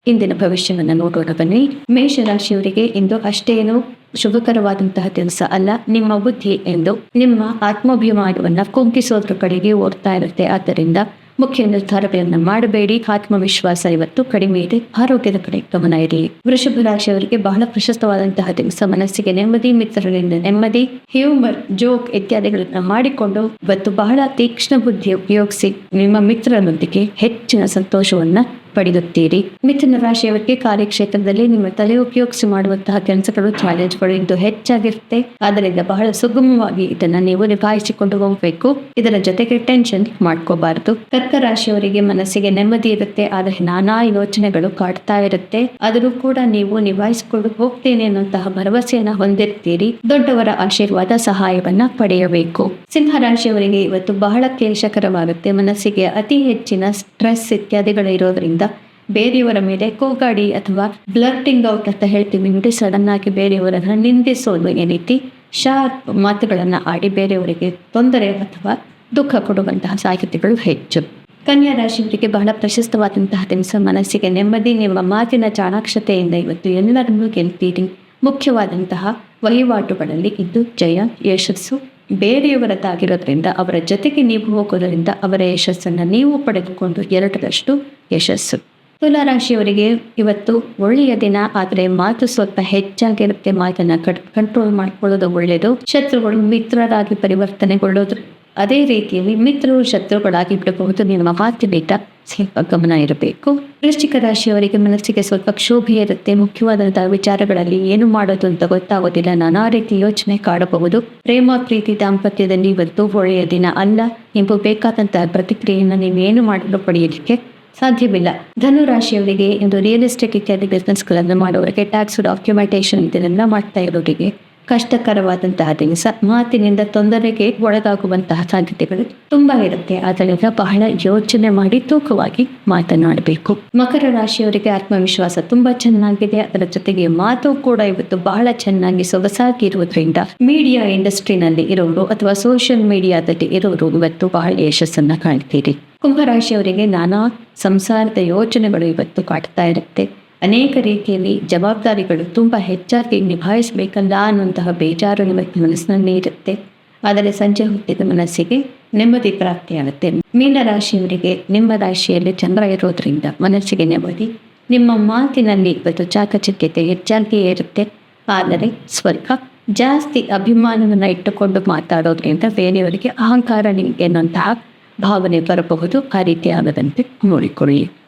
ಇಂದಿನ ಭವಿಷ್ಯವನ್ನು ನೋಡೋಣ ಬನ್ನಿ. ಮೇಷರಾಶಿಯವರಿಗೆ ಇಂದು ಅಷ್ಟೇನು ಶುಭಕರವಾದಂತಹ ದಿವಸ ಅಲ್ಲ. ನಿಮ್ಮ ಬುದ್ಧಿ ಎಂದು ನಿಮ್ಮ ಆತ್ಮಾಭಿಮಾನವನ್ನ ಕುಗ್ಗಿಸೋದ್ರ ಕಡೆಗೆ ಓಡ್ತಾ ಇರುತ್ತೆ. ಆದ್ದರಿಂದ ಮುಖ್ಯ ನಿರ್ಧಾರಗಳನ್ನು ಮಾಡಬೇಡಿ. ಆತ್ಮವಿಶ್ವಾಸ ಇವತ್ತು ಕಡಿಮೆ ಇದೆ. ಆರೋಗ್ಯದ ಕಡೆ ಗಮನ ಇರಿ. ವೃಷಭ ರಾಶಿಯವರಿಗೆ ಬಹಳ ಪ್ರಶಸ್ತವಾದಂತಹ ದಿವಸ. ಮನಸ್ಸಿಗೆ ನೆಮ್ಮದಿ, ಮಿತ್ರರಿಂದ ನೆಮ್ಮದಿ, ಹ್ಯೂಮರ್, ಜೋಕ್ ಇತ್ಯಾದಿಗಳನ್ನ ಮಾಡಿಕೊಂಡು ಇವತ್ತು ಬಹಳ ತೀಕ್ಷ್ಣ ಬುದ್ಧಿ ಉಪಯೋಗಿಸಿ ನಿಮ್ಮ ಮಿತ್ರರೊಂದಿಗೆ ಹೆಚ್ಚಿನ ಸಂತೋಷವನ್ನ ಪಡೆಯುತ್ತೀರಿ. ಮಿಥುನ ರಾಶಿಯವರಿಗೆ ಕಾರ್ಯಕ್ಷೇತ್ರದಲ್ಲಿ ನಿಮ್ಮ ತಲೆ ಉಪಯೋಗಿಸಿ ಮಾಡುವಂತಹ ಕೆಲಸಗಳು, ಚಾಲೆಂಜ್ಗಳು ಇಂದು ಹೆಚ್ಚಾಗಿರುತ್ತೆ. ಆದ್ದರಿಂದ ಬಹಳ ಸುಗಮವಾಗಿ ಇದನ್ನ ನೀವು ನಿಭಾಯಿಸಿಕೊಂಡು ಹೋಗಬೇಕು. ಇದರ ಜೊತೆಗೆ ಟೆನ್ಷನ್ ಮಾಡ್ಕೋಬಾರದು. ಕರ್ಕ ರಾಶಿಯವರಿಗೆ ಮನಸ್ಸಿಗೆ ನೆಮ್ಮದಿ ಇರುತ್ತೆ, ಆದರೆ ನಾನಾ ಯೋಚನೆಗಳು ಕಾಡ್ತಾ ಇರುತ್ತೆ. ಆದರೂ ಕೂಡ ನೀವು ನಿಭಾಯಿಸಿಕೊಂಡು ಹೋಗ್ತೇನೆ ಅನ್ನುವಂತಹ ಭರವಸೆಯನ್ನ ಹೊಂದಿರ್ತೀರಿ. ದೊಡ್ಡವರ ಆಶೀರ್ವಾದ, ಸಹಾಯವನ್ನ ಪಡೆಯಬೇಕು. ಸಿಂಹ ರಾಶಿಯವರಿಗೆ ಇವತ್ತು ಬಹಳ ಕ್ಲೇಶಕರವಾಗುತ್ತೆ. ಮನಸ್ಸಿಗೆ ಅತಿ ಹೆಚ್ಚಿನ ಸ್ಟ್ರೆಸ್ ಇತ್ಯಾದಿಗಳು ಇರೋದ್ರಿಂದ ಬೇರೆಯವರ ಮೇಲೆ ಕೂಗಾಡಿ ಅಥವಾ ಬ್ಲರ್ಟಿಂಗ್ ಔಟ್ ಅಂತ ಹೇಳ್ತೀವಿ ನೋಡಿ, ಸಡನ್ ಆಗಿ ಬೇರೆಯವರನ್ನ ನಿಂದಿಸೋದು, ಈ ರೀತಿ ಶಾರ್ಪ್ ಮಾತುಗಳನ್ನ ಆಡಿ ಬೇರೆಯವರಿಗೆ ತೊಂದರೆ ಅಥವಾ ದುಃಖ ಕೊಡುವಂತಹ ಸಾಧ್ಯತೆಗಳು ಹೆಚ್ಚು. ಕನ್ಯಾ ರಾಶಿಯವರಿಗೆ ಬಹಳ ಪ್ರಶಸ್ತವಾದಂತಹ ದಿವಸ. ಮನಸ್ಸಿಗೆ ನೆಮ್ಮದಿ, ನಿಮ್ಮ ಮಾತಿನ ಚಾಣಾಕ್ಷತೆಯಿಂದ ಇವತ್ತು ಎಲ್ಲರನ್ನೂ ಗೆಲ್ತೀರಿ. ಮುಖ್ಯವಾದಂತಹ ವಹಿವಾಟುಗಳಲ್ಲಿ ಇದು ಜಯ, ಯಶಸ್ಸು ಬೇರೆಯವರದ್ದಾಗಿರೋದ್ರಿಂದ ಅವರ ಜೊತೆಗೆ ನೀವು ಹೋಗೋದ್ರಿಂದ ಅವರ ಯಶಸ್ಸನ್ನು ನೀವು ಪಡೆದುಕೊಂಡು ಎರಡರಷ್ಟು ಯಶಸ್ಸು. ತುಲಾ ರಾಶಿಯವರಿಗೆ ಇವತ್ತು ಒಳ್ಳೆಯ ದಿನ, ಆದರೆ ಮಾತು ಸ್ವಲ್ಪ ಹೆಚ್ಚಾಗಿರುತ್ತೆ. ಮಾತನ್ನ ಕಂಟ್ರೋಲ್ ಮಾಡ್ಕೊಳ್ಳೋದು ಒಳ್ಳೆಯದು. ಶತ್ರುಗಳು ಮಿತ್ರರಾಗಿ ಪರಿವರ್ತನೆಗೊಳ್ಳೋದು, ಅದೇ ರೀತಿಯಲ್ಲಿ ಮಿತ್ರರು ಶತ್ರುಗಳಾಗಿ ಬಿಡಬಹುದು. ನಿಮ್ಮ ಮಾತಿನಿಂದ ಸ್ವಲ್ಪ ಗಮನ ಇರಬೇಕು. ವೃಶ್ಚಿಕ ರಾಶಿಯವರಿಗೆ ಮನಸ್ಸಿಗೆ ಸ್ವಲ್ಪ ಕ್ಷೋಭೆ ಇರುತ್ತೆ. ಮುಖ್ಯವಾದಂತಹ ವಿಚಾರಗಳಲ್ಲಿ ಏನು ಮಾಡೋದು ಅಂತ ಗೊತ್ತಾಗೋದಿಲ್ಲ. ನಾನಾ ರೀತಿ ಯೋಚನೆ ಕಾಡಬಹುದು. ಪ್ರೇಮ, ಪ್ರೀತಿ, ದಾಂಪತ್ಯದಲ್ಲಿ ಇವತ್ತು ಒಳ್ಳೆಯ ದಿನ ಅಲ್ಲ. ನೀವು ಬೇಕಾದಂತಹ ಪ್ರತಿಕ್ರಿಯೆಯನ್ನು ನೀವೇನು ಮಾಡಲು ಪಡೆಯಲಿಕ್ಕೆ ಸಾಧ್ಯವಿಲ್ಲ. ಧನು ರಾಶಿಯವರಿಗೆ ಇಂದು ರಿಯಲ್ ಎಸ್ಟೇಟ್ ಇತ್ಯಾದಿ ಬಿಸ್ನೆಸ್ಗಳನ್ನು ಮಾಡುವವರಿಗೆ, ಟ್ಯಾಕ್ಸ್ ಡಾಕ್ಯುಮೆಂಟೇಶನ್ ಇದನ್ನೆಲ್ಲ ಮಾಡ್ತಾ ಇರೋರಿಗೆ ಕಷ್ಟಕರವಾದಂತಹ ದಿವಸ. ಮಾತಿನಿಂದ ತೊಂದರೆಗೆ ಒಳಗಾಗುವಂತಹ ಸಾಧ್ಯತೆಗಳು ತುಂಬಾ ಇರುತ್ತೆ. ಆದ್ದರಿಂದ ಬಹಳ ಯೋಚನೆ ಮಾಡಿ ತೂಕವಾಗಿ ಮಾತನಾಡಬೇಕು. ಮಕರ ರಾಶಿಯವರಿಗೆ ಆತ್ಮವಿಶ್ವಾಸ ತುಂಬಾ ಚೆನ್ನಾಗಿದೆ. ಅದರ ಜೊತೆಗೆ ಮಾತು ಕೂಡ ಇವತ್ತು ಬಹಳ ಚೆನ್ನಾಗಿ ಸೊಗಸಾಗಿ ಇರುವುದರಿಂದ ಮೀಡಿಯಾ ಇಂಡಸ್ಟ್ರಿನಲ್ಲಿ ಇರೋರು ಅಥವಾ ಸೋಷಿಯಲ್ ಮೀಡಿಯಾದಲ್ಲಿ ಇರೋರು ಇವತ್ತು ಬಹಳ ಯಶಸ್ಸನ್ನ ಕಾಣ್ತೀರಿ. ಕುಂಭರಾಶಿಯವರಿಗೆ ನಾನಾ ಸಂಸಾರದ ಯೋಚನೆಗಳು ಇವತ್ತು ಕಾಡ್ತಾ ಇರುತ್ತೆ. ಅನೇಕ ರೀತಿಯಲ್ಲಿ ಜವಾಬ್ದಾರಿಗಳು ತುಂಬ ಹೆಚ್ಚಾಗಿ ನಿಭಾಯಿಸಬೇಕಲ್ಲ ಅನ್ನುವಂತಹ ಬೇಜಾರು ಇವತ್ತು ಮನಸ್ಸಿನಲ್ಲಿ ಇರುತ್ತೆ. ಆದರೆ ಸಂಜೆ ಹೊತ್ತಿದ ಮನಸ್ಸಿಗೆ ನೆಮ್ಮದಿ ಪ್ರಾಪ್ತಿಯಾಗುತ್ತೆ. ಮೀನರಾಶಿಯವರಿಗೆ ನಿಮ್ಮ ರಾಶಿಯಲ್ಲಿ ಚಂದ್ರ ಇರೋದ್ರಿಂದ ಮನಸ್ಸಿಗೆ ನೆಮ್ಮದಿ. ನಿಮ್ಮ ಮಾತಿನಲ್ಲಿ ಇವತ್ತು ಚಾಕಚಕ್ಯತೆ ಹೆಚ್ಚಾಗಿಯೇ ಇರುತ್ತೆ. ಆದರೆ ಸ್ವಲ್ಪ ಜಾಸ್ತಿ ಅಭಿಮಾನವನ್ನು ಇಟ್ಟುಕೊಂಡು ಮಾತಾಡೋದ್ರಿಂದ ಬೇರೆಯವರಿಗೆ ಅಹಂಕಾರ ಎನ್ನುವಂತಹ ಭಾವನೆ ಬರಬಹುದು. ಆ ರೀತಿ ಆಗದಂತೆ ನೋಡಿಕೊಳ್ಳಿ.